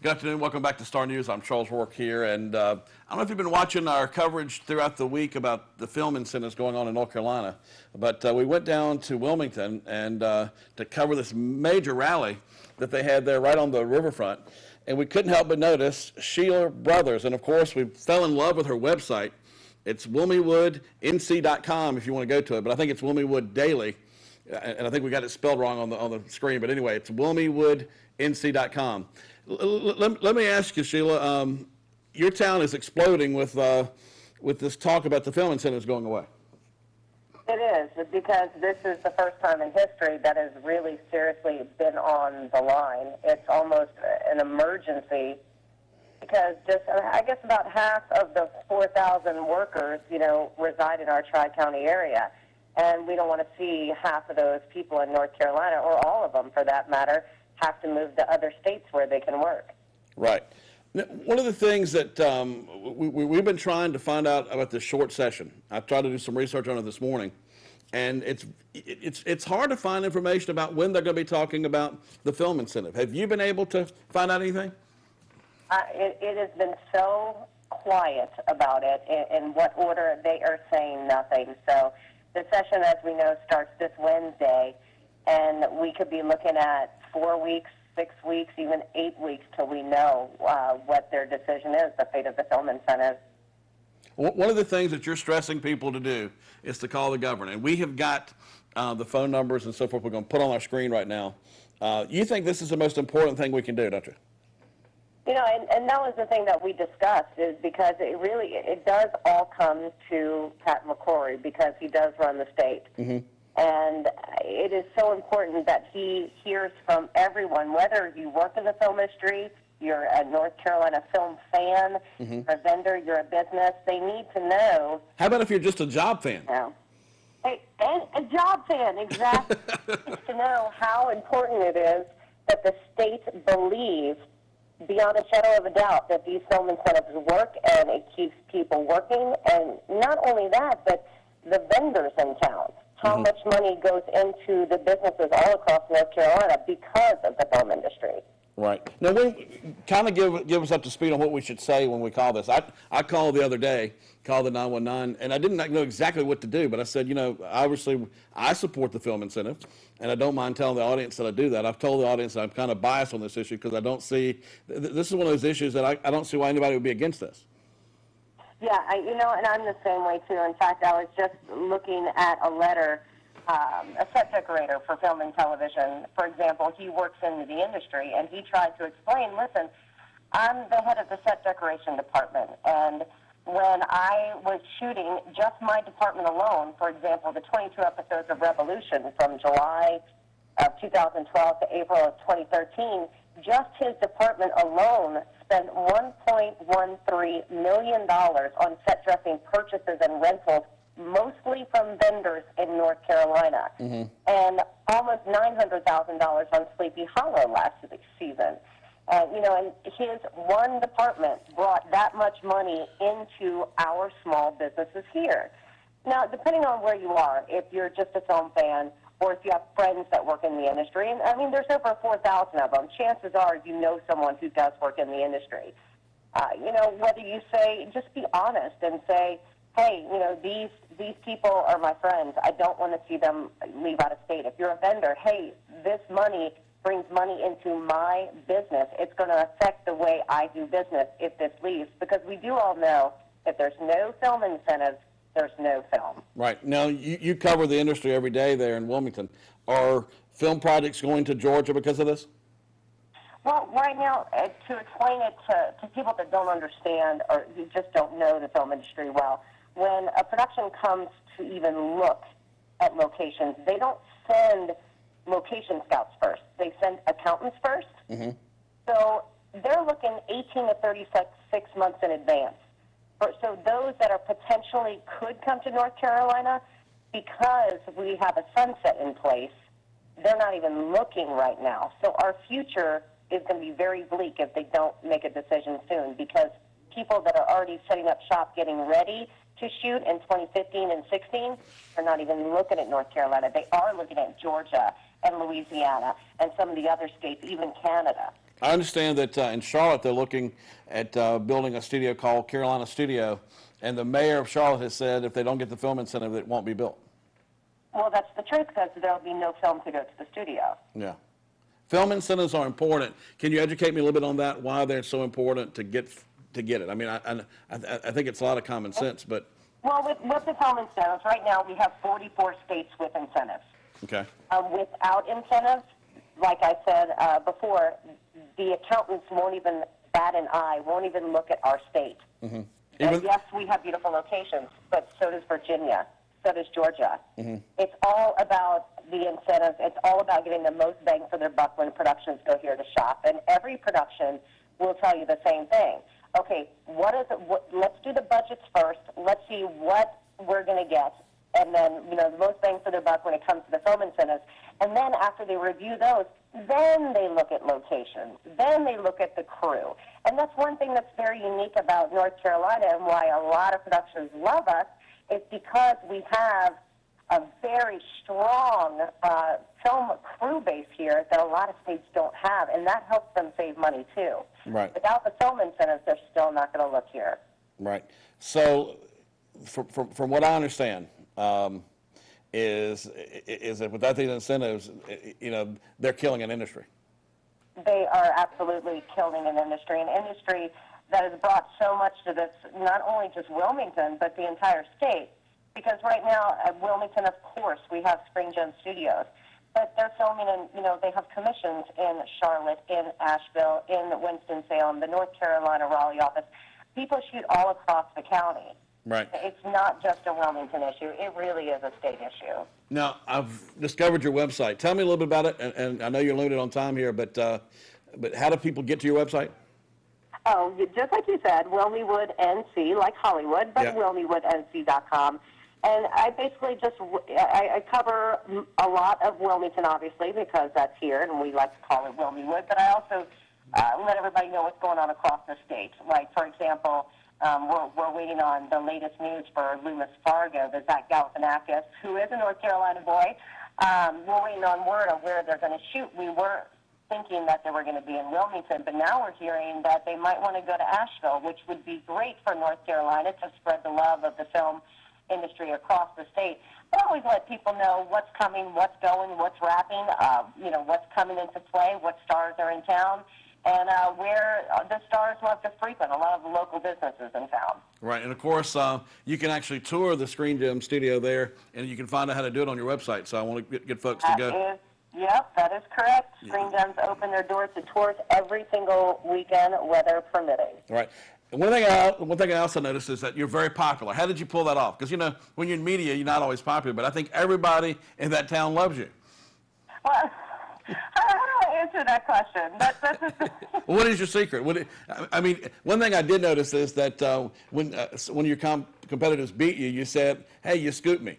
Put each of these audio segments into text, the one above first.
Good afternoon. Welcome back to Star News. I'm Charles Rourke here, and I don't know if you've been watching our coverage throughout the week about the film incentives going on in North Carolina, but we went down to Wilmington and to cover this major rally that they had there right on the riverfront, and we couldn't help but notice Sheila Brothers, and of course we fell in love with her website. It's WilmywoodNC.com if you want to go to it, but I think it's Wilmywood Daily, and I think we got it spelled wrong on the screen. But anyway, it's WilmywoodNC.com. Let me ask you, Sheila. Your town is exploding with this talk about the film incentives going away. It is, because this is the first time in history that has really seriously been on the line. It's almost an emergency because I guess about half of the 4,000 workers, reside in our Tri-County area. And we don't want to see half of those people in North Carolina, or all of them for that matter, have to move to other states where they can work. Right. Now, one of the things that we've been trying to find out about this short session, I tried to do some research on it this morning, and it's hard to find information about when they're going to be talking about the film incentive. Have you been able to find out anything? It has been so quiet about it. In what order, they are saying nothing. So the session, as we know, starts this Wednesday, and we could be looking at 4 weeks, 6 weeks, even 8 weeks till we know what their decision is, the fate of the film incentive. One of the things that you're stressing people to do is to call the governor. And we have got the phone numbers and so forth we're going to put on our screen right now. You think this is the most important thing we can do, don't you? And that was the thing that we discussed, is because it does all come to Pat McCrory, because he does run the state. Mm-hmm. And it is so important that he hears from everyone, whether you work in the film industry, you're a North Carolina film fan, mm-hmm. a vendor, you're a business. They need to know. How about if you're just a job fan? Yeah. A job fan, exactly. Needs to know how important it is that the state believes, beyond a shadow of a doubt, that these film incentives work and it keeps people working. And not only that, but the vendors in town. How mm-hmm. much money goes into the businesses all across North Carolina because of the film industry. Right. Now, kind of give us up to speed on what we should say when we call this. I called the other day, called the 919, and I didn't know exactly what to do, but I said, obviously I support the film incentive, and I don't mind telling the audience that I do that. I've told the audience that I'm kind of biased on this issue because I don't see, this is one of those issues that I don't see why anybody would be against this. Yeah, and I'm the same way, too. In fact, I was just looking at a letter, a set decorator for film and television, for example. He works in the industry, and he tried to explain, listen, I'm the head of the set decoration department, and when I was shooting just my department alone, for example, the 22 episodes of Revolution from July of 2012 to April of 2013, just his department alone spent $1.13 million on set dressing purchases and rentals, mostly from vendors in North Carolina, mm-hmm. and almost $900,000 on Sleepy Hollow last season. And his one department brought that much money into our small businesses here. Now, depending on where you are, if you're just a film fan, or if you have friends that work in the industry, and there's over 4,000 of them, chances are you know someone who does work in the industry. Whether you say, just be honest and say, hey, these people are my friends. I don't want to see them leave out of state. If you're a vendor, hey, this money brings money into my business. It's going to affect the way I do business if this leaves, because we do all know if there's no film incentives, there's no film. Right. Now, you cover the industry every day there in Wilmington. Are film projects going to Georgia because of this? Well, right now, to explain it to people that don't understand or who just don't know the film industry well, when a production comes to even look at locations, they don't send location scouts first. They send accountants first. Mm-hmm. So they're looking 18 to 36 months in advance. So those that are potentially could come to North Carolina, because we have a sunset in place, they're not even looking right now. So our future is going to be very bleak if they don't make a decision soon, because people that are already setting up shop getting ready to shoot in 2015 and 16 are not even looking at North Carolina. They are looking at Georgia and Louisiana and some of the other states, even Canada. I understand that in Charlotte they're looking at building a studio called Carolina Studio, and the mayor of Charlotte has said if they don't get the film incentive, it won't be built. Well, that's the truth, because there'll be no film to go to the studio. Yeah. Film incentives are important. Can you educate me a little bit on that, why they're so important to get it? I mean, I think it's a lot of common sense, but... Well, with the film incentives, right now we have 44 states with incentives. Okay. Without incentives, like I said before, the accountants won't even bat an eye, won't even look at our state. Mm-hmm. And yes, we have beautiful locations, but so does Virginia, so does Georgia. Mm-hmm. It's all about the incentives. It's all about getting the most bang for their buck when productions go here to shop. And every production will tell you the same thing. Okay, let's do the budgets first. Let's see what we're going to get. And then, the most bang for their buck when it comes to the film incentives. And then after they review those, then they look at locations. Then they look at the crew. And that's one thing that's very unique about North Carolina, and why a lot of productions love us, is because we have a very strong film crew base here that a lot of states don't have, and that helps them save money too. Right. Without the film incentives, they're still not going to look here. Right. So, from what I understand, is that without these incentives, they're killing an industry. They are absolutely killing an industry that has brought so much to this, not only just Wilmington, but the entire state. Because right now at Wilmington, of course, we have Spring Gem Studios, but they're filming in, they have commissions in Charlotte, in Asheville, in Winston-Salem, the North Carolina Raleigh office. People shoot all across the county. Right. It's not just a Wilmington issue. It really is a state issue. Now, I've discovered your website. Tell me a little bit about it, and I know you're limited on time here, but how do people get to your website? Oh, just like you said, Wilmingwood NC, like Hollywood, but Yeah. WilmingwoodNC.com. And I basically I cover a lot of Wilmington, obviously, because that's here, and we like to call it Wilmingwood. But I also let everybody know what's going on across the state. Like, for example, we're waiting on the latest news for Loomis Fargo, the Zach Galifianakis, who is a North Carolina boy. We're waiting on word of where they're going to shoot. We were thinking that they were going to be in Wilmington, but now we're hearing that they might want to go to Asheville, which would be great for North Carolina to spread the love of the film industry across the state. But always let people know what's coming, what's going, what's wrapping, what's coming into play, what stars are in town, and where the stars love to frequent, a lot of the local businesses in town. Right, and of course, you can actually tour the Screen Gem studio there, and you can find out how to do it on your website, so I want to get folks to go. Yep, that is correct. Screen Gems open their doors to tours every single weekend, weather permitting. Right. And one thing I also noticed is that you're very popular. How did you pull that off? Because, when you're in media, you're not always popular, but I think everybody in that town loves you. Well, how do I answer that question? What is your secret? One thing I did notice is that when your competitors beat you, you said, hey, you scooped me.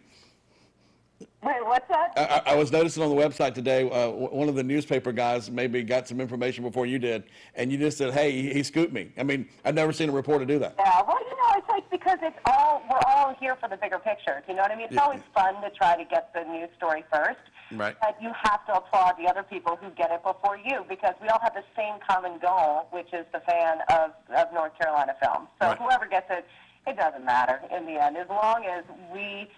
Wait, what's that? I was noticing on the website today, one of the newspaper guys maybe got some information before you did, and you just said, hey, he scooped me. I mean, I've never seen a reporter do that. Yeah, well, it's like because we're all here for the bigger picture. You know what I mean? It's always fun to try to get the news story first. Right. But you have to applaud the other people who get it before you, because we all have the same common goal, which is the fan of North Carolina films. So Right. Whoever gets it, it doesn't matter in the end. As long as we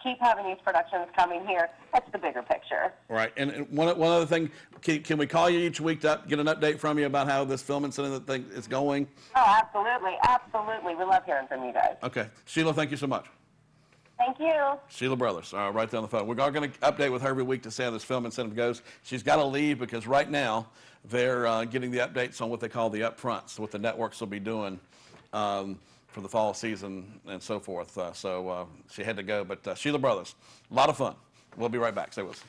keep having these productions coming here, that's the bigger picture. Right. And one other thing, can we call you each week to get an update from you about how this film incident thing is going? Oh, absolutely. Absolutely. We love hearing from you guys. Okay. Sheila, thank you so much. Thank you. Sheila Brothers, right there on the phone. We're going to update with her every week to see how this film incentive goes. She's got to leave because right now they're getting the updates on what they call the upfronts, what the networks will be doing for the fall season and so forth. So she had to go. But Sheila Brothers, a lot of fun. We'll be right back. Stay with us.